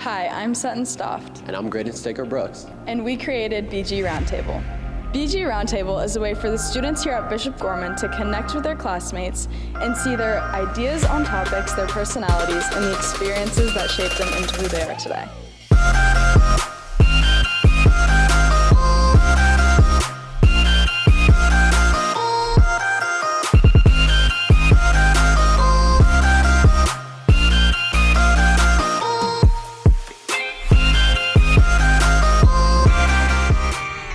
Hi, I'm Sutton Stoft. And I'm Graydon Brooks. And we created BG Roundtable. BG Roundtable is a way for the students here at Bishop Gorman to connect with their classmates and see their ideas on topics, their personalities, and the experiences that shape them into who they are today.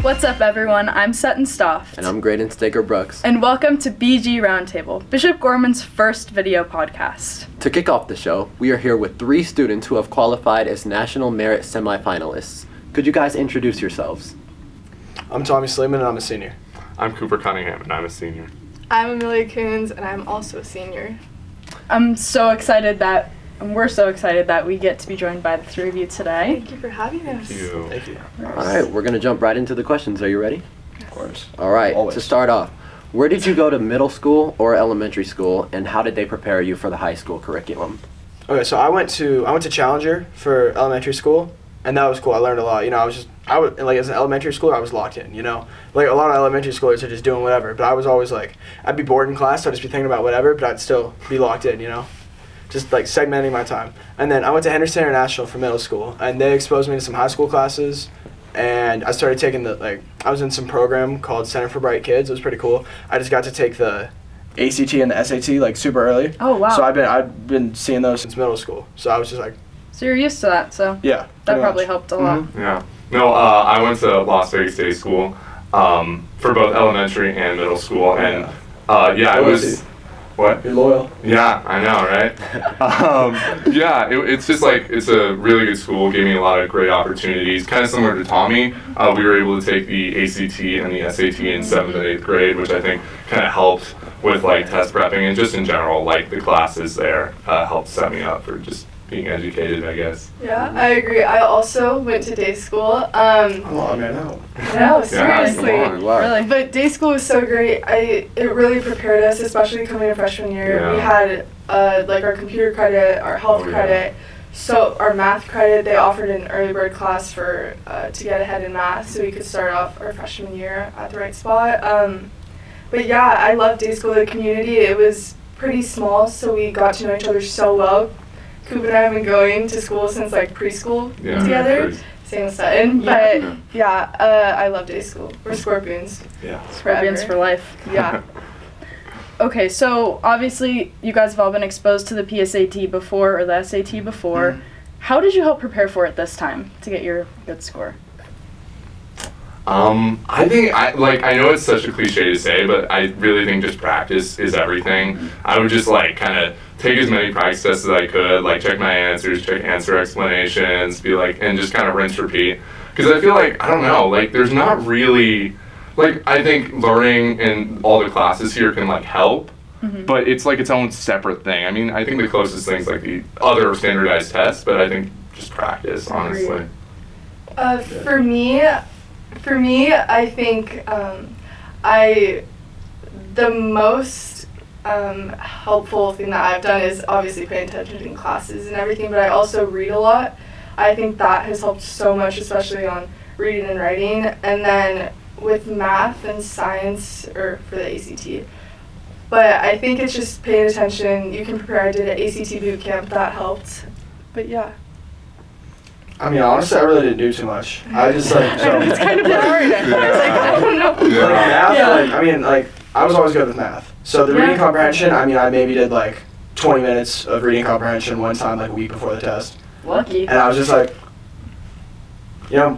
What's up, everyone? I'm Sutton Stoft. And I'm Graydon Brooks. And welcome to BG Roundtable, Bishop Gorman's first video podcast. To kick off the show, we are here with 3 students who have qualified as National Merit semifinalists. Could you guys introduce yourselves? I'm Tommy Sleeman, and I'm a senior. I'm Cooper Cunningham, and I'm a senior. I'm Amelia Coons, and I'm also a senior. We're so excited that we get to be joined by the 3 of you today. Thank you for having us. Thank you. All right, we're going to jump right into the questions. Are you ready? Of course. All right, Always. To start off, where did you go to middle school or elementary school, and how did they prepare you for the high school curriculum? Okay, so I went to Challenger for elementary school, and that was cool. I learned a lot. You know, I was like as an elementary schooler, I was locked in. You know, like a lot of elementary schoolers are just doing whatever, but I was always like, I'd be bored in class, so I'd just be thinking about whatever, but I'd still be locked in. You know. Just like segmenting my time. And then I went to Henderson International for middle school, and they exposed me to some high school classes, and I started taking I was in some program called Center for Bright Kids. It was pretty cool. I just got to take the ACT and the SAT like super early. Oh, wow. So I've been seeing those since middle school. So I was just like, So you're used to that, so yeah. that probably helped a lot. Mm-hmm. Yeah. No, I went to Las Vegas State School for both elementary and middle school, and it was. What? You're loyal. Yeah, I know, right? It's just like, it's a really good school, gave me a lot of great opportunities. Kind of similar to Tommy, we were able to take the ACT and the SAT in 7th and 8th grade, which I think kind of helped with like test prepping, and just in general, like the classes there helped set me up for just being educated, I guess. Yeah, I agree. I also went to day school. Oh, man, no. No, seriously. Wow. Really? But day school was so great. It really prepared us, especially coming to freshman year. Yeah. We had like our computer credit, our health credit, so our math credit. They offered an early bird class for to get ahead in math, so we could start off our freshman year at the right spot. But yeah, I loved day school. The community, it was pretty small, so we got to know each other so well. Cooper and I have been going to school since like preschool together. Crazy. Same with Sutton, but I love day school. We're Scorpions. Yeah. Scorpions for life. Yeah. Okay, so obviously you guys have all been exposed to the PSAT before or the SAT before. Mm-hmm. How did you help prepare for it this time to get your good score? I think, I know it's such a cliche to say, but I really think just practice is everything. I would just like kind of take as many practice tests as I could, like check my answers, check answer explanations, be like, and just kind of rinse, repeat. Because I feel like, I don't know, like there's not really, like I think learning in all the classes here can like help, but it's like its own separate thing. I mean, I think the closest thing's like the other standardized tests, but I think just practice, honestly. For me, I think the most helpful thing that I've done is obviously paying attention in classes and everything, but I also read a lot. I think that has helped so much, especially on reading and writing. And then with math and science, or for the ACT. But I think it's just paying attention. You can prepare. I did an ACT boot camp. That helped. But yeah. I mean, honestly, I really didn't do too much. I just like, so. It's kind of boring. I was like, I don't know. Math, I was always good with math. So the reading comprehension, I maybe did like 20 minutes of reading comprehension one time, like a week before the test. Lucky. And I was just like,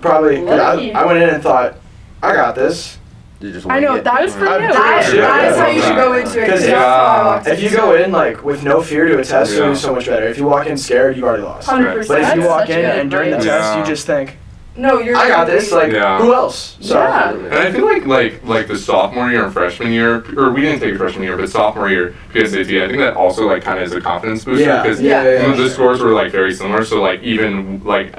probably, I went in and thought, I got this. You just I know, wing it. that was for you. That is how you should go into it. Because if you go in like with no fear to a test, you'll do so much better. If you walk in scared, you've already lost. 100%. But if you That's walk such in good and during the advice. test, you just think, No, you're. I got this. Like, who else? So, Yeah. And I feel like the sophomore year and freshman year, or we didn't take a freshman year, but sophomore year PSAT, I think that also like kind of is a confidence booster because the scores were like very similar. So like even like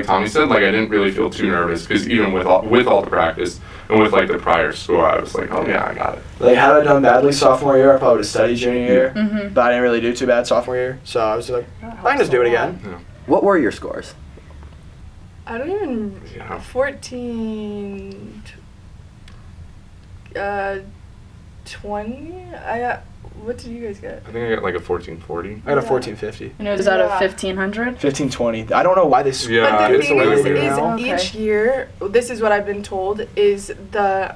Tommy said, like I didn't really feel too nervous because even with all the practice and with like the prior score, I was like, oh yeah, I got it. Like had I done badly sophomore year, I probably would have studied junior year, but I didn't really do too bad sophomore year. So I was like, I can just do it again. What were your scores? I don't even. Yeah. 14. 20. What did you guys get? I think I got like a 1440. I got a Yeah. 1450. And it was out of Yeah. 1500? 1520. I don't know why this. Yeah. But the it's thing way is, they do it now. each year, this is what I've been told, is the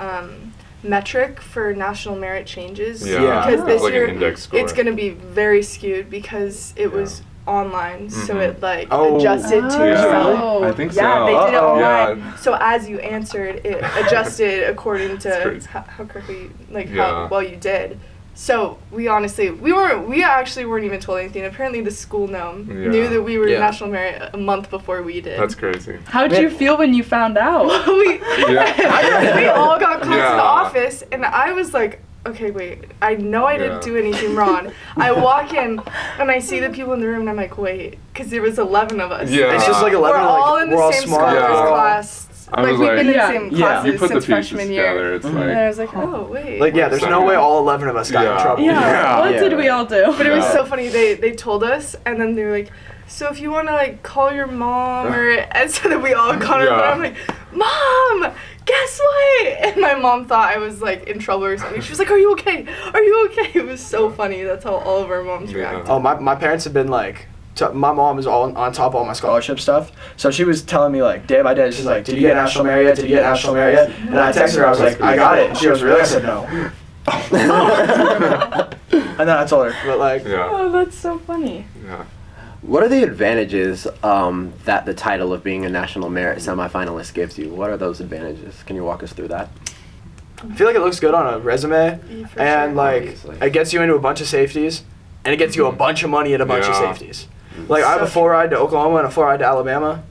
metric for national merit changes. Yeah. Because this It's like year, an index score. it's going to be very skewed because it was online, so Mhm. it like Oh. adjusted to Yeah. yourself. I think Yeah, so. they did it Uh-oh. online. Yeah. So as you answered, it adjusted according That's to crazy. how quickly, like Yeah. how well you did. So we honestly, we actually weren't even told anything. Apparently the school knew Yeah. that we were Yeah. national merit a month before we did. That's crazy. How did you feel when you found out? we, Yeah. we all got called to Yeah. the office, and I was like, okay, wait, I know I didn't Yeah. do anything wrong. I walk in, and I see the people in the room, and I'm like, wait, because there was 11 of us. Yeah. And It's just like we're 11. all like, in the we're all same smart. scholars Yeah. class. I Like, was we've like- been in the Yeah. same Yeah. classes You put the since pieces freshman year. together. It's Mhm. And like. I was like, oh, wait. Like, yeah, there's no way all 11 of us got in Yeah. trouble. Yeah. Yeah. What Yeah. did we all do? But it was Yeah. so funny. They told us, and then they were like, so if you want to like call your mom, or and so that we all called her. Yeah. But I'm like, Mom, guess what? And my mom thought I was like in trouble or something. She was like, Are you okay? Are you okay? It was so funny. That's how all of our moms Yeah. reacted. Oh, my parents have been like, my mom is all on top of all my scholarship stuff. So she was telling me like day by day, she's like, did you get national merit yet? Did you get national merit yet? And I texted her, I was like, I got it. And she goes, really? I said, no. And then I told her, but like, Yeah. Oh, that's so funny. Yeah. What are the advantages that the title of being a national merit semifinalist gives you? What are those advantages? Can you walk us through that? I feel like it looks good on a resume, Yeah, for and sure. like Obviously. it gets you into a bunch of safeties, and it gets you a bunch of money at a bunch of Yeah. safeties. Like I have a So full ride to Oklahoma and a full ride to Alabama.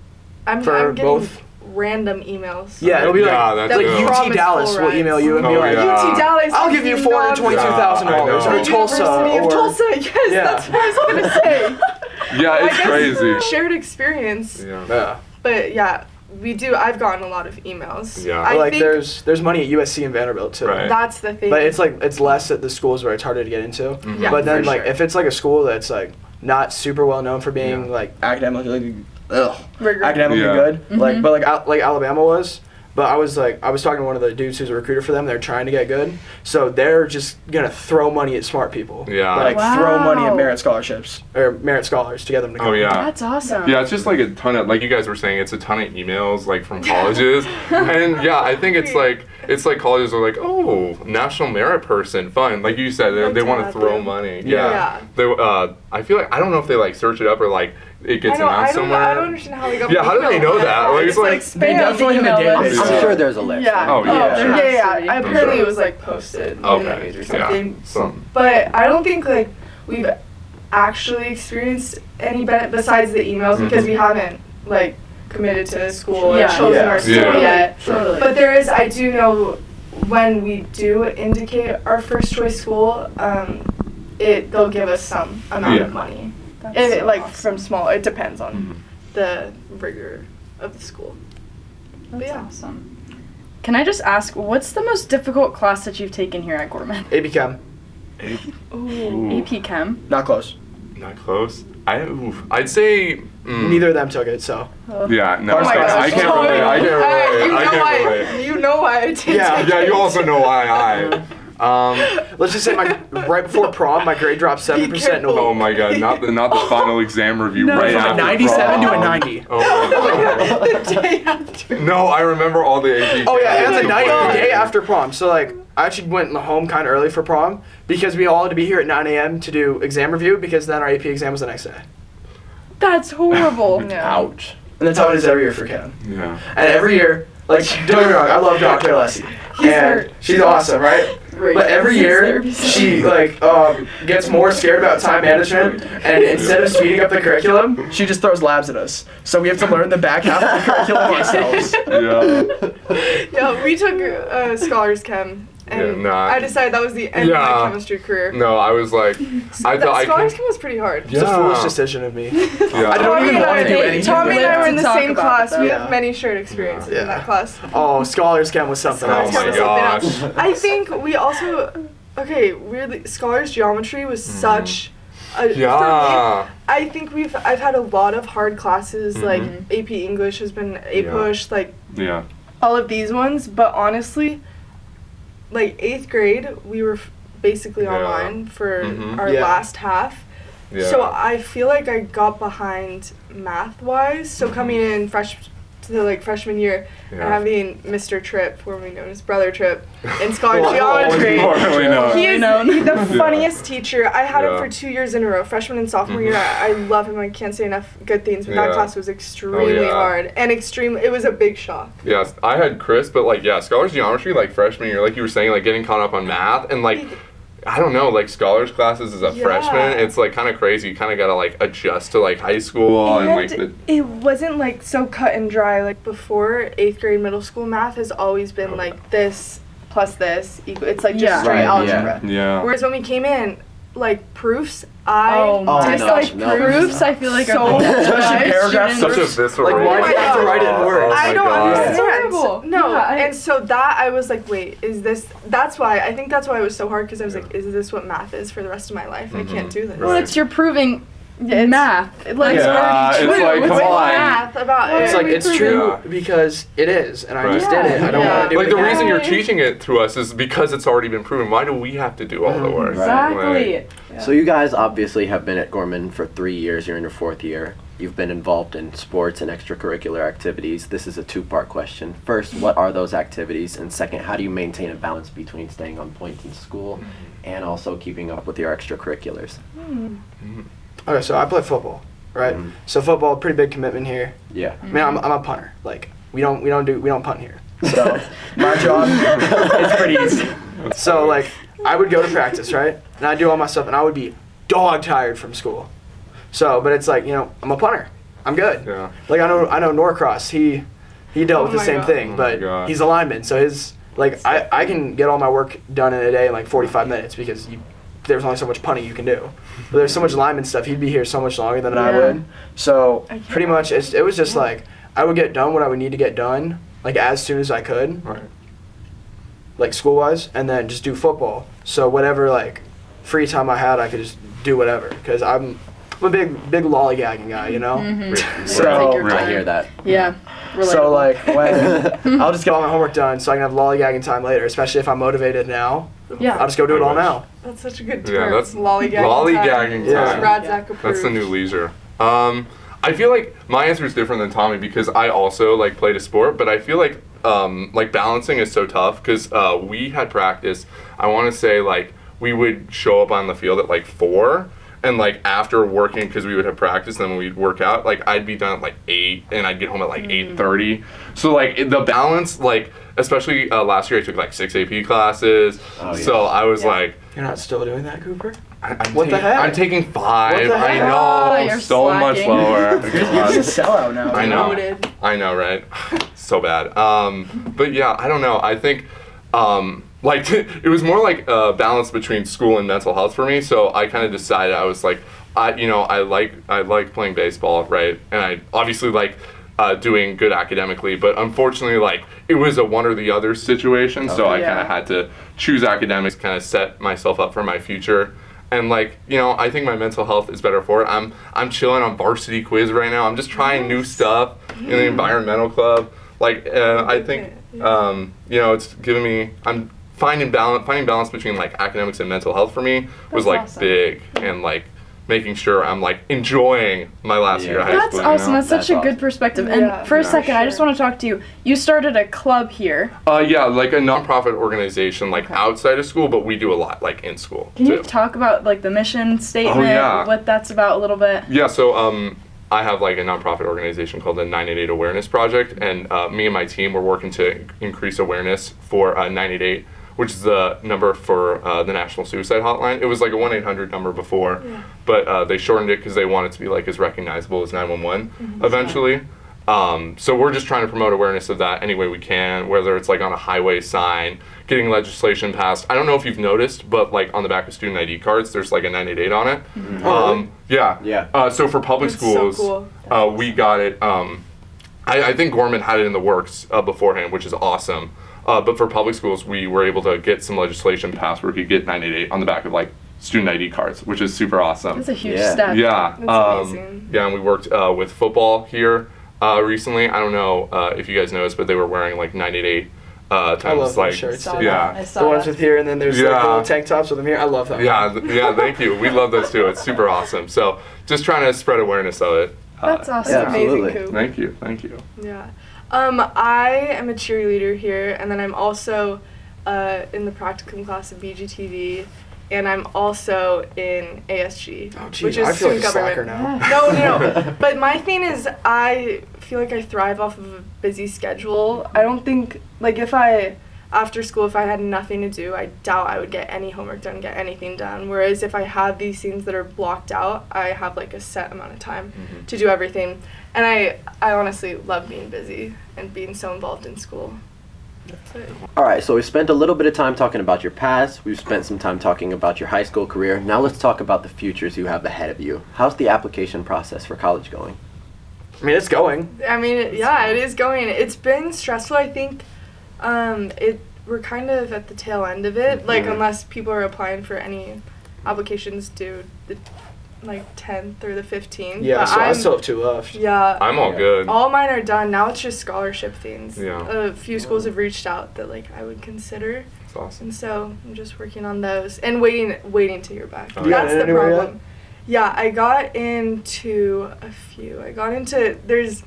I'm for getting both. random emails. Yeah, it'll be Yeah, like that's like good. UT Promise Dallas full will email rides. you and be Oh, like, yeah. UT Dallas. I'll give you $422,000 Yeah, I know. or Tulsa University of or Tulsa. Yes, Yeah. that's what I was gonna say. Yeah, I it's guess crazy. Shared experience. Yeah. yeah. But yeah, we do. I've gotten a lot of emails. Yeah. I But, like think there's money at USC and Vanderbilt too. Right. that's the thing. But it's like it's less at the schools where it's harder to get into. Mhm. Yeah, But then for like sure. if it's like a school that's like not super well known for being Yeah. like academically Rigor. academically Yeah. good, like Mhm. but like Alabama was. But I was talking to one of the dudes who's a recruiter for them. They're trying to get good, so they're just gonna throw money at smart people. Yeah. Like throw money at Wow. merit scholarships or merit scholars to get them to come. Oh, yeah. That's awesome. Yeah, it's just like a ton of, like you guys were saying, it's a ton of emails like from colleges, and yeah, I think it's like colleges are like, oh, national merit person, fun. Like you said, Like they to want to have throw them. money. Yeah. They I feel like I don't know if they like search it up or like it gets I know. announced somewhere. I don't understand how they got. Yeah, my how do they email know like that? Like, it's like- spam They definitely have a email database. list. I'm Yeah. sure there's a list. Yeah. Oh, yeah. there Yeah, has to yeah. be. Apparently sure. it was like posted. in Okay. the news or Yeah. something. Some. But I don't think like we've actually experienced any benefit besides the emails because we haven't like committed to a school Yeah. or chosen Yeah. our school Yeah. yet. Totally. But there is, I do know when we do indicate our first choice school, they'll give us some amount Yeah. of money. That's If it, so like awesome. from small, it depends on Mhm. the rigor of the school. That's yeah. awesome. Can I just ask, what's the most difficult class that you've taken here at Gorman? AP Chem, Ooh. AP Chem. not close. Not close. I'd say. Neither of them took it, so. Yeah, no, Oh my I gosh. can't relate. I can't relate. You I know can't why? relate. You know why I didn't Yeah. take Yeah, it. you also know why Let's just say right before prom, my grade dropped 7%. careful. Oh my god, not the final exam review No. right From a after 97 to a prom. 90. Oh my god. The day after. No, I remember all the AP. Oh yeah, and candidates the complaining. day after prom. So like, I actually went home kind of early for prom because we all had to be here at 9 a.m. to do exam review because then our AP exam was the next day. That's horrible. Ouch. And that's how it is every year for Chem. Yeah. And every year, like, don't get me wrong, I love Dr. Alessi. And she's awesome, right? But every year, she, like, gets more scared about time management, and instead of speeding up the curriculum, she just throws labs at us. So we have to learn the back half of the curriculum ourselves. Yeah. Yeah, we took Scholars Chem, and Yeah, nah. I decided that was the end of Yeah. my chemistry career. No, I was like, I thought I Scholars can. Chem was pretty hard. It's a foolish decision of me. Yeah. I don't even and want to do I- anything. Tommy and I were in the To talk same about class. it, We though. have many shared experiences Yeah. in that class. Oh, Scholars Chem was something Oh else. my Something else. gosh. I think we also, okay, weirdly, Scholars Geometry was such For me, Yeah. I think I've had a lot of hard classes, like AP English has been a push, like Yeah. all of these ones, but honestly, like 8th grade, we were basically Yeah. online for our Yeah. last half. Yeah. So I feel like I got behind math-wise. So coming in to the freshman year and Yeah. having Mr. Tripp, formerly known as Brother Tripp, in scholar Well, geometry. Formerly known. He is the funniest teacher. I had him Yeah. for 2 years in a row, freshman and sophomore year. I love him. I can't say enough good things. But that Yeah. class was extremely Oh, yeah. hard and it was a big shock. Yes, I had Chris, but scholars geometry, freshman year, like you were saying, getting caught up on math and I don't know, scholars classes as a Yeah. freshman, it's kind of crazy. You kind of gotta adjust to high school and it wasn't so cut and dry like before. 8th grade middle school math has always been this plus this equal. It's just Yeah. straight Right, algebra. yeah. Whereas when we came in, proofs, Oh my dislike gosh, no. proofs, I feel like So are the Especially paragraphs. Such a visceral. Like, why do you have to write it in words? I don't God. understand. It's horrible. No, Yeah, and so that I was like, wait, is this? That's why I think that's why it was so hard because I was like, is this what math is for the rest of my life? I can't do this. Well, it's you're proving It's- math. Like, Yeah, it's it's already like, true. come With on. math about It's it. it's true because it is, and I just Right. did it. I don't Yeah. want to do it The again. reason you're teaching it to us is because it's already been proven. Why do we have to do all the work? Exactly. So you guys obviously have been at Gorman for 3 years. You're in your 4th year. You've been involved in sports and extracurricular activities. This is a two-part question. First, what are those activities? And second, how do you maintain a balance between staying on point in school and also keeping up with your extracurriculars? Okay, so I play football, right? So football, pretty big commitment here. Yeah. I mean, I'm a punter. We don't punt here. So my job is pretty easy. So I would go to practice, right? And I'd do all my stuff, and I would be dog tired from school. So, but it's I'm a punter. I'm good. Yeah. I know Norcross. He dealt with the my same God. thing, Oh but my God. he's a lineman, so his I can get all my work done in a day in 45 minutes because there's only so much punting you can do. But there's so much lineman stuff. He'd be here so much longer than I Yeah. would. So I can't pretty much it was just I would get done what I would need to get done as soon as I could, Right. school wise, and then just do football. So whatever free time I had, I could just do whatever because I'm a big lollygagging guy, you know. So Take your I time. hear that. Yeah. so Relatable. when I'll just get all my homework done so I can have lollygagging time later, especially if I'm motivated now. Yeah. I'll just go do it all now. That's such a good Yeah, term. that's lollygagging. lollygagging Yeah. time. Rad Zach approved. That's the new leisure. I feel like my answer is different than Tommy because I also played a sport, but I feel like balancing is so tough because we had practice. I want to say we would show up on the field at 4, and after working because we would have practice, then when we'd work out, I'd be done at 8, and I'd get home at 8:30. So the balance especially last year I took 6 AP classes, Oh, yeah. so I was Yeah. You're not still doing that, Cooper? I'm What the heck? I'm taking 5. What the I heck? know, You're so much slacking. lower. He's a sellout now. I know. Noted. I know, right? So bad. But yeah, I don't know. I think it was more a balance between school and mental health for me. So I kind of decided I was I like playing baseball, right? And I obviously doing good academically, but unfortunately it was a one or the other situation. So I kind of had to choose academics, kind of set myself up for my future. And I think my mental health is better for it. I'm chilling on varsity quiz right now. I'm just trying new stuff in the environmental club. I think it's giving me. I'm finding balance between academics and mental health for me was That's awesome. big and making sure I'm enjoying my last year of high That's school. awesome. You know? That's such That's a awesome. good perspective. And Yeah, for a for second, I sure. just want to talk to you. You started a club here. Yeah, a nonprofit organization outside of school, but we do a lot in school Can too. you talk about the mission statement, yeah. what that's about a little bit? Yeah, so I have a nonprofit organization called the 988 Awareness Project, and me and my team were working to increase awareness for 988, which is the number for the National Suicide Hotline. It was a 1-800 number before, but they shortened it because they want it to be as recognizable as 911 eventually. So we're just trying to promote awareness of that any way we can, whether it's on a highway sign, getting legislation passed. I don't know if you've noticed, but on the back of student ID cards, there's a 988 on it. Yeah. Yeah. So for public That's so schools, cool. we got it. I think Gorman had it in the works beforehand, which is awesome. But for public schools, we were able to get some legislation passed where we could get 988 on the back of student ID cards, which is super awesome. That's a huge Yeah. step. Yeah. That's amazing. Yeah, and we worked with football here recently. I don't know if you guys noticed, but they were wearing like 98 times I love like those shirts. Saw yeah. that. I saw The ones that. with here, and then there's like Yeah. the little tank tops with them here. I love them. Yeah, yeah, thank you. We love those too. It's super awesome. So just trying to spread awareness of it. That's awesome. Yeah, Amazing, absolutely. Coop. Thank you, thank you. Yeah. I am a cheerleader here, and then I'm also in the practicum class of BGTV, and I'm also in ASG, Oh, geez, which is I feel like student a slacker government. now. No. But my thing is, I feel like I thrive off of a busy schedule. I don't think, like, after school, if I had nothing to do, I doubt I would get any homework done, get anything done. Whereas if I have these things that are blocked out, I have like a set amount of time to do everything. And I honestly love being busy and being so involved in school. That's it. All right, so we spent a little bit of time talking about your past. We've spent some time talking about your high school career. Now let's talk about the futures you have ahead of you. How's the application process for college going? I mean, it's going. I mean, yeah, it is going. It's been stressful, I think. We're kind of at the tail end of it. Like, unless people are applying for any applications due the 10th or the 15th. Yeah, But so I still have 2 left. Yeah. I'm all good. All mine are done. Now it's just scholarship things. Yeah. A few schools have reached out that like I would consider, That's awesome. and so I'm just working on those and waiting to hear back. Oh, You got That's in the anywhere yet? problem. Yeah, I got into a few. There's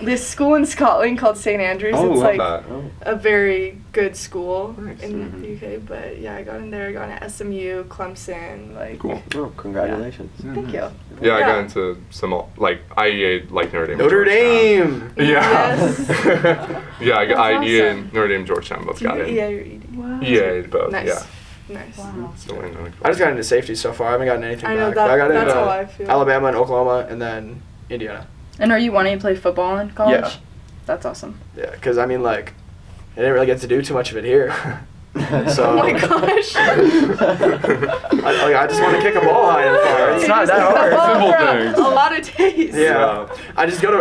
this school in Scotland called St. Andrews. Oh, it's love like that. a very good school Nice. in the UK. But yeah, I got in there. I got into SMU, Clemson. Like, Cool. Oh, congratulations. thank you. Yeah, I Yeah. got into some like IEA like Notre Dame. and Notre Georgetown. Dame. Yeah. Yes. Yeah, I got That's IEA awesome. and Notre Dame, Georgetown both got in. EA or ED. Wow. EA both. Nice. Yeah. Nice. Wow. Still waiting on I just got into safety so far. I haven't gotten anything I know back. that- I got that's into how I feel. Alabama and Oklahoma, and then Indiana. And are you wanting to play football in college? Yeah. That's awesome. Yeah, because I mean, like, I didn't really get to do too much of it here. So Oh my gosh. I just want to kick a ball high and far. It's not that hard. Simple For things. a lot of days. Yeah.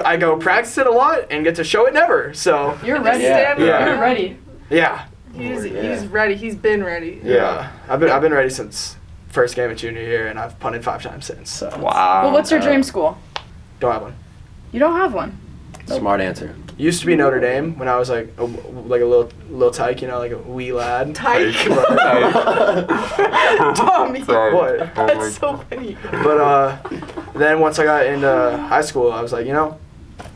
I go practice it a lot and get to show it never. So You're ready. Yeah. Yeah. You're ready. yeah, He's ready. He's been ready. yeah. I've been ready since first game of junior year, and I've punted 5 times since. So Wow. Well, what's your dream school? don't have one. You don't have one. Smart answer. Used to be Notre Dame when I was like a little tyke, you know, like a wee lad. Tyke. Tommy. Sorry. What? Oh my That's so funny. But then once I got into high school, I was like, you know,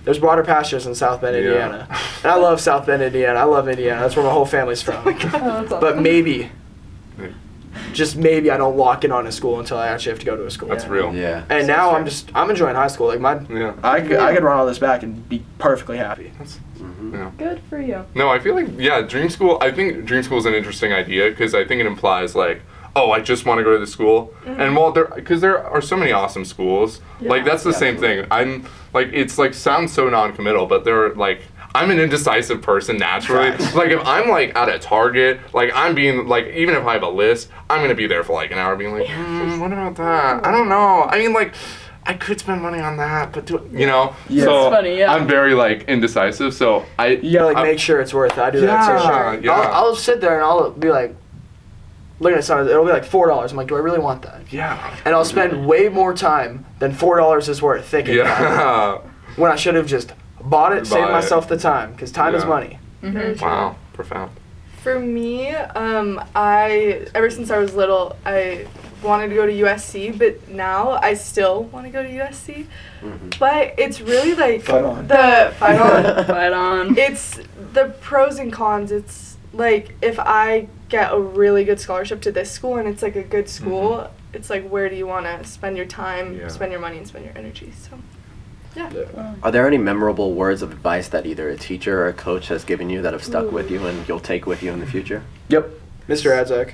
there's broader pastures in South Bend, Yeah. Indiana. And I love South Bend, Indiana. I love Indiana. That's where my whole family's from. Oh, that's awesome. But maybe, just maybe, I don't lock in on a school until I actually have to go to a school. That's real. Yeah. And now I'm enjoying high school. Like Yeah. I could run all this back and be perfectly happy. Yeah. Good for you. No, I feel like, yeah, dream school, I think dream school is an interesting idea because I think it implies like, oh, I just want to go to the school. And well, because there are so many awesome schools. Like, that's the same thing. I'm, like, it's like, sounds so non-committal, but there are, like, I'm an indecisive person naturally. Facts. Like, if I'm, like, at a Target, like, I'm being, like, even if I have a list, I'm going to be there for, like, an hour being like, what about that? I don't know. I mean, like, I could spend money on that, but you know? Yeah. So It's funny, yeah. I'm very, like, indecisive, so You gotta like make sure it's worth it. I do that too. Yeah, yeah. I'll sit there and I'll be like, looking at something. It'll be like $4. I'm like, do I really want that? Yeah. And I'll spend way more time than $4 is worth thinking about Yeah. it. When I should have just bought it, saved Buy it. myself the time, because time is Yeah. money. Very true. Wow. Profound. For me, ever since I was little, I wanted to go to USC, but now I still want to go to USC. But it's really like Fight on. fight on. Fight on. It's the pros and cons. It's like if I get a really good scholarship to this school and it's like a good school, it's like where do you want to spend your time, Yeah. spend your money, and spend your energy. So, yeah. Are there any memorable words of advice that either a teacher or a coach has given you that have stuck with you and you'll take with you in the future? Yep, Mr. Adzak.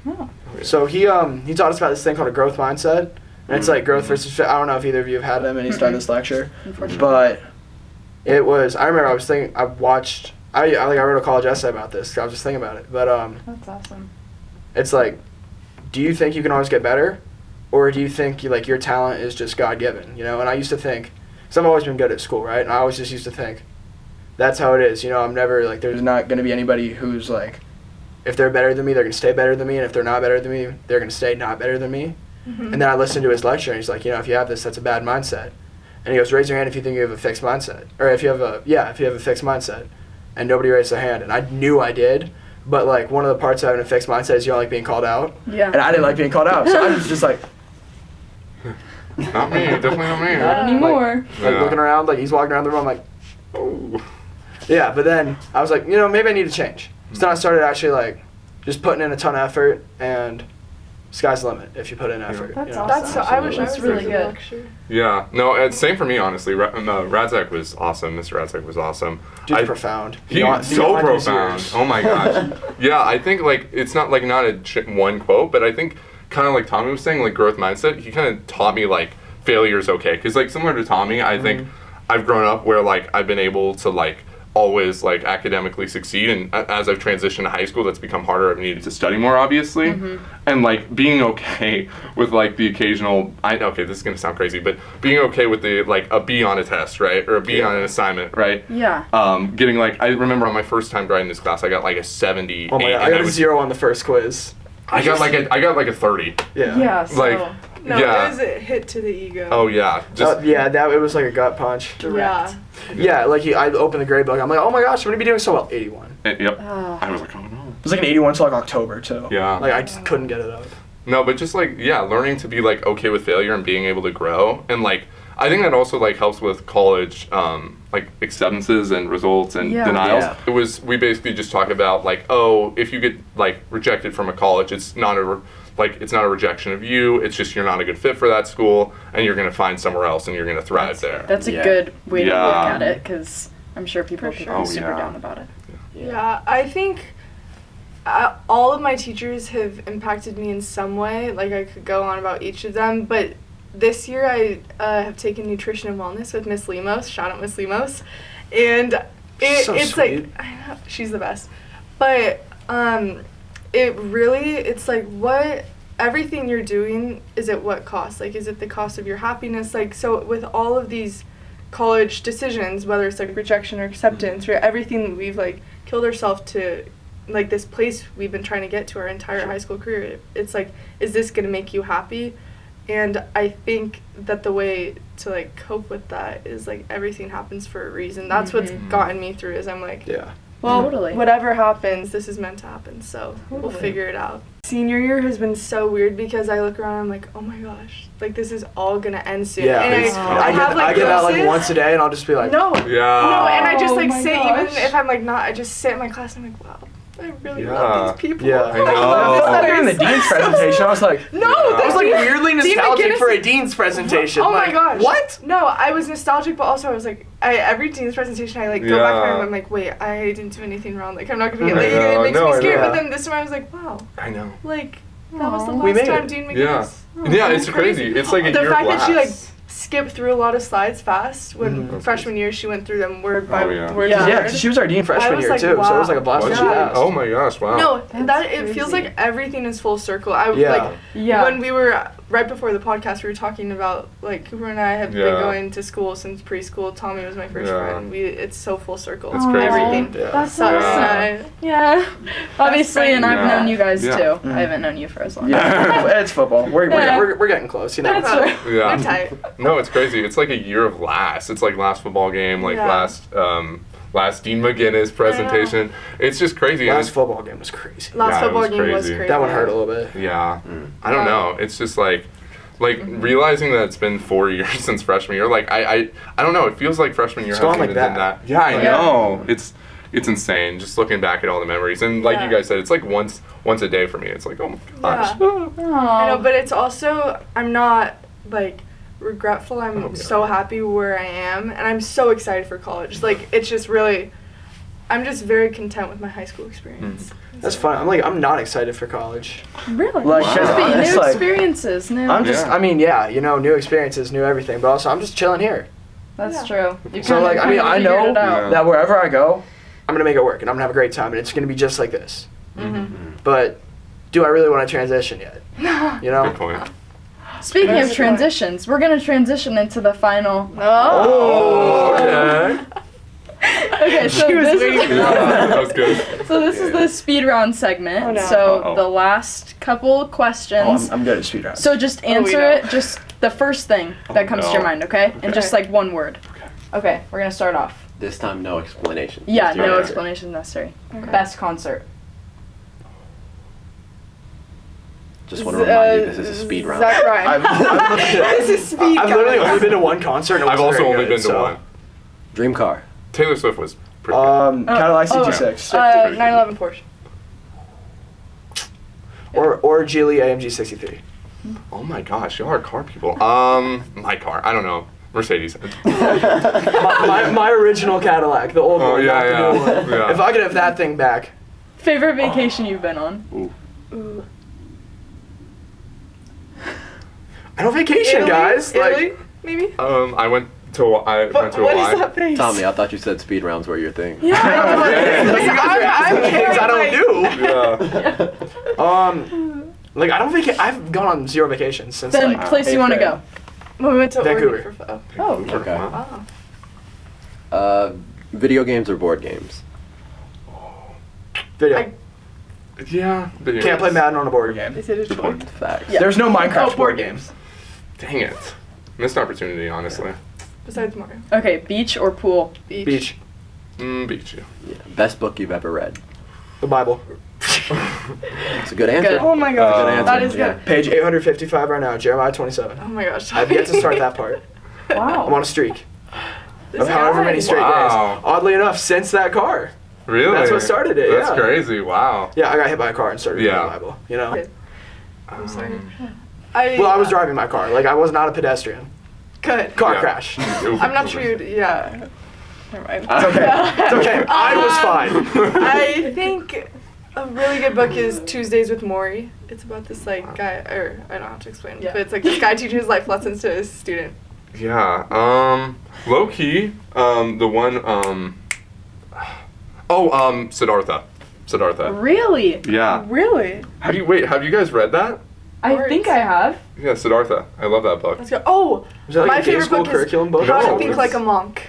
Oh. So he taught us about this thing called a growth mindset, and it's like growth versus fit. I don't know if either of you have had him, and he started this lecture, Unfortunately. but it was. I remember I was thinking. I wrote a college essay about this. I was just thinking about it, but That's awesome. it's like, do you think you can always get better, or do you think your talent is just God given? You know, and I used to think, because I've always been good at school, right? And I always just used to think, that's how it is. You know, I'm never like there's not going to be anybody who's like if they're better than me, they're going to stay better than me, and if they're not better than me, they're going to stay not better than me. And then I listened to his lecture, and he's like, if you have this, that's a bad mindset. And he goes, raise your hand if you think you have a fixed mindset. Or if you have a fixed mindset. And nobody raised their hand. And I knew I did, but like one of the parts of having a fixed mindset is you don't like being called out. Yeah. And I didn't like being called out, so I was just like, Not me, definitely not me. Not anymore. Yeah. looking around, like he's walking around the room, like, Oh. yeah. But then I was like, maybe I need to change. So then I started actually like just putting in a ton of effort, and sky's the limit if you put in effort. That's know? That's so, I wish I That's was really there for the good. lecture. Yeah, no, it's same for me, honestly. Radzak was awesome. Mr. Radzak was awesome. Dude's profound. He's so Beyond his profound. years. Oh my gosh. Yeah, I think like it's not like not one quote, but I think kind of like Tommy was saying, like growth mindset. He kind of taught me like failure is okay, because like similar to Tommy, I think I've grown up where like I've been able to like always like academically succeed, and as I've transitioned to high school, that's become harder. I've needed to study more, obviously, and like being okay with like the occasional. Okay, this is gonna sound crazy, but being okay with the like a B on a test, right, or a B on an assignment, right? Yeah. Getting like I remember on my first time writing this class, I got like a 70. Oh my god, I got a 0 on the first quiz. I got like a 30. Yeah. Yeah. So. Like No, yeah. it was a hit to the ego. Oh yeah. Just It was like a gut punch. Yeah. Yeah, like I opened the grade book. I'm like, oh my gosh, I'm gonna be doing so well. 81. yep. Oh. I was like, oh no. It was like an 81 till like October too. Yeah. Like I just couldn't get it up. No, but just like learning to be like okay with failure and being able to grow, and like I think that also like helps with college like acceptances and results and Yeah. denials. Yeah. We basically just talk about like, oh, if you get like rejected from a college, it's not a rejection of you, it's just you're not a good fit for that school, and you're going to find somewhere else and you're going to thrive there. That's a Yeah. good way to look Yeah. at it, because I'm sure people For could sure. be Oh, super yeah. down about it. Yeah, I think all of my teachers have impacted me in some way. Like, I could go on about each of them, but this year I have taken nutrition and wellness with Miss Lemos. Shout out Miss Lemos. And So it's sweet. like, I know, she's the best. But it's like, everything you're doing is at what cost? Like, is it the cost of your happiness? Like, so with all of these college decisions, whether it's like rejection or acceptance, or everything that we've like killed ourselves to, like this place we've been trying to get to our entire high school career, it's like, is this going to make you happy? And I think that the way to like cope with that is like everything happens for a reason. That's what's gotten me through, is I'm like, Yeah. well, Totally. whatever happens, this is meant to happen, so we'll Totally. figure it out. Senior year has been so weird because I look around and I'm like, oh my gosh, like this is all gonna end soon. Yeah. And I I have like get that like glimpses. once a day, and I'll just be like, No. No, and I just Oh like my sit, gosh. even if I'm like not, I just sit in my class and I'm like, wow, I really Yeah. love these people. Yeah. I know. I felt that during the dean's presentation. I was like, No, I was like Dean- weirdly Dean nostalgic McGinnis- for a dean's presentation. Oh my Like, gosh. What? No, I was nostalgic, but also I was like, every dean's presentation, I like go back home and I'm like, wait, I didn't do anything wrong. Like, I'm not gonna get, like, I it makes know, me I scared. know. But then this time I was like, wow, I know. like, that was the Aw. We last made time it. Dean Yeah. McGinnis. Yeah, it's crazy. It's like a The year fact that she like blast. skipped through a lot of slides fast when freshman year, she went through them word by Oh, yeah. word. Yeah. by Yeah, word. 'cause she was our dean freshman was year like, too, so it was like a wow. blast when Was she she? passed. Oh my gosh! Wow. No, That's that it feels crazy. like everything is full circle. Yeah. Like Yeah. when we were right before the podcast, we were talking about like Cooper and I have been Yeah. going to school since preschool. Tommy was my first Yeah. friend. It's so full circle. It's crazy. Everything. Yeah. That's So awesome. Yeah. Obviously, and I've Yeah. known you guys Yeah. too. I haven't known you for as long. Yeah, it's football. Yeah. We're getting close, you know. That's right. Yeah. We're tight. No, it's crazy. It's like a year of last. It's like last football game, like Yeah. last Dean McGinnis presentation. It's just crazy. and Last it's- football game was crazy. Last Yeah, it football was game was crazy. crazy. That one hurt a little bit. Yeah. I don't know. It's just like realizing that it's been 4 years since freshman year. Like I don't know. It feels like freshman year It's gone hasn't like even been that. Yeah, I Yeah. know. It's insane. Just looking back at all the memories, and like you Yeah. guys said, it's like once a day for me. It's like, oh my gosh. I know, but it's also, I'm not like regretful. I'm Oh, yeah. so happy where I am, and I'm so excited for college. Like, it's just really, I'm just very content with my high school experience. That's fun. I'm not excited for college. Really? Like, Must be it's new like- experiences. New. I'm just, Yeah. I mean, yeah, you know, new experiences, new everything, but also I'm just chilling here. That's Yeah. true. You So, kinda- like, I mean, kinda I figured know it out. Yeah. that wherever I go, I'm gonna make it work, and I'm gonna have a great time, and it's gonna be just like this. But do I really want to transition yet? You know? Good point. Speaking That's of a good transitions, we're gonna transition into the final. Oh, okay. Okay, so this is, That was good. so this is the speed round segment. Oh, no. So Uh-oh. the last couple questions. I'm good at speed round. So just we answer know. it, just the first thing that comes to your no. mind, okay? And just Okay. like one word. Okay, we're gonna start off. This time, no explanation. Yeah, Just your no answer. explanation necessary. Okay. Best concert. Just want to remind you, this is a speed round. Zach Ryan. This is speed. I've literally guys. only been to one concert. And it I've wasn't also very only good, been to so. one. Dream car. Taylor Swift was pretty Cadillac oh, CT6 911 Porsche. or Geely AMG 63. good. Oh my gosh, y'all are car people. My car. I don't know. Mercedes. my original Cadillac, the old Oh, one, yeah, not the yeah, new one. yeah. If I could have that thing back, Favorite vacation you've been on? Ooh. I don't vacation, Italy? guys. Italy? Maybe? I went to What Hawaii. is that face? Tommy, I thought you said speed rounds were your thing. Like, you guys are asking me things I don't do. Yeah. Like I don't I've gone on 0 vacations since Then like place you eighth want to grade. go. When we went to Vancouver. Oregon for photo. Oh, Okay. Oh. Video games or board games? Video. Yeah. video Can't play games. Madden on a board game. Is it a choice? Facts. Yeah. There's no Minecraft Oh, board games. Dang it. Missed opportunity, honestly. Besides Mario. Okay, beach or pool? Beach. Beat you. Yeah. Best book you've ever read? The Bible. It's a good answer. Good. Oh my Good god. answer. That is Yeah. good. Page 855 right now. Jeremiah 27. Oh my gosh. I've yet to start that part. I'm Wow. on a streak This of however guy. many straight Wow. days. Oddly enough, since that car. Really? That's what started it, That's yeah. crazy. Wow. Yeah, I got hit by a car and started reading Yeah. the Bible. You know. I'm sorry. Um, Well, I was driving my car. Like I was not a pedestrian. Good. Car Yeah. crash. I'm not sure you'd, yeah. Never mind. It's okay. It's okay. I was fine. I think a really good book is Tuesdays with Maury. It's about this like guy, or I don't have to explain, Yeah. but it's like this guy teaching his life lessons to his student. Yeah. Low key. The one. Siddhartha. Siddhartha. Really? Yeah. Really? Have you guys read that? I Words. think I have. Yeah, Siddhartha. I love that book. Let's go. Oh, Was that like my a day favorite school book curriculum is book? How No, to Think it's- Like a Monk.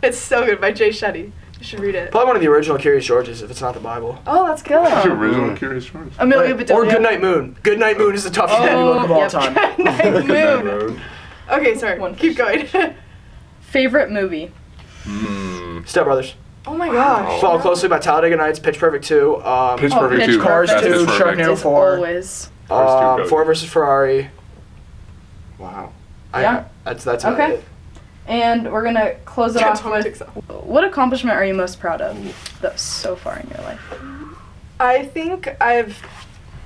It's so good by Jay Shetty. You should read it. Probably one of the original Curious Georges if it's not the Bible. Oh, that's good. The original Curious George. Amelia Or Bedelia. Goodnight Moon. Goodnight Moon is the toughest book of all yep. time. Night Moon. Okay, sorry. One Keep going. Favorite movie? Step Brothers. Oh my gosh. Followed closely by Talladega Nights, Pitch Perfect 2, Pitch Oh, Perfect Pitch 2. Cars Perfect. 2, Pitch Perfect. Sharknado Is 4, always. Cars 2 Ford versus Ferrari. Wow. Yeah. That's about Okay. it. And we're gonna close it Can't off tell me with to what accomplishment are you most proud of that so far in your life? I think I have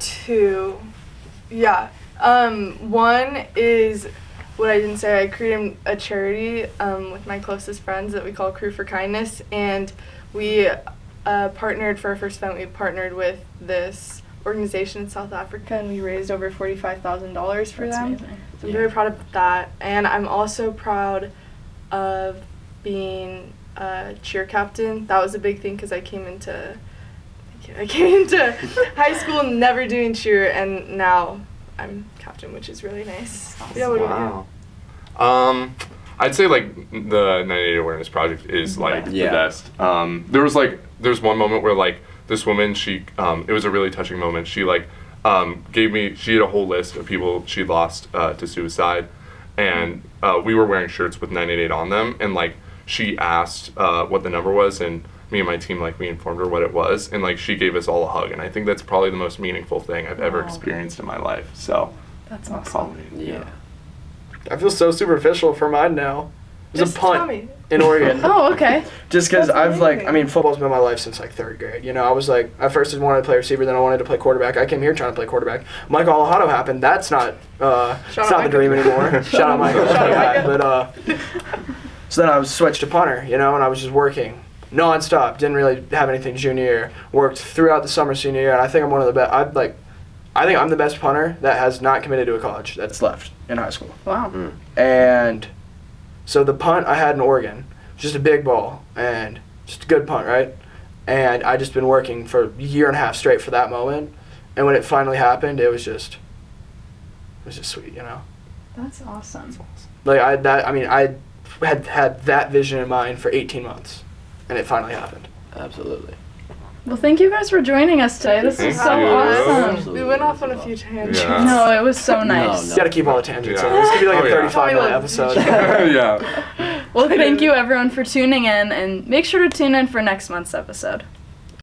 two. Yeah. One is what I didn't say. I created a charity with my closest friends that we call Crew for Kindness, and we partnered for our first event. We partnered with this organization in South Africa, and we raised over $45,000 for That's them. amazing. So I'm very proud of that, and I'm also proud of being a cheer captain. That was a big thing because I came into high school never doing cheer, and now I'm captain, which is really nice. Yeah, what do you Wow. I'd say like the 98 Awareness Project is like Yeah. the best. There's one moment where like this woman, she it was a really touching moment. She like she had a whole list of people she lost to suicide, and we were wearing shirts with 988 on them, and like she asked what the number was, and me and my team, like, we informed her what it was, and like she gave us all a hug, and I think that's probably the most meaningful thing I've ever Wow. experienced in my life. So That's awesome. probably, Yeah. I feel so superficial for mine now. It was Just a punt tell me. in Oregon. Oh, okay. Just because That's I've like, amazing. I mean, football's been my life since like third grade. You know, I was like, at first I wanted to play receiver, then I wanted to play quarterback. I came here trying to play quarterback. Michael Alejado happened. That's not, it's out not the Micah. dream anymore. Shout out Michael. Shout out Yeah, Micah. but so then I was switched to punter. You know, and I was just working nonstop. Didn't really have anything junior year. Worked throughout the summer senior year, and I think I'm one of the best. I think I'm the best punter that has not committed to a college that's left in high school. Wow. And so the punt I had in Oregon, just a big ball and just a good punt, right? And I just been working for a year and a half straight for that moment. And when it finally happened, it was just sweet, you know? That's awesome. Like I had that vision in mind for 18 months. and it finally happened. Absolutely. Well, thank you guys for joining us today. This was so Thank you. awesome. Absolutely. We went off on a few tangents. Yeah. No, it was so nice. You No. gotta keep all the tangents Yeah. in. This could be like Oh, a yeah. 35-minute episode. Yeah. Well, thank you everyone for tuning in, and make sure to tune in for next month's episode.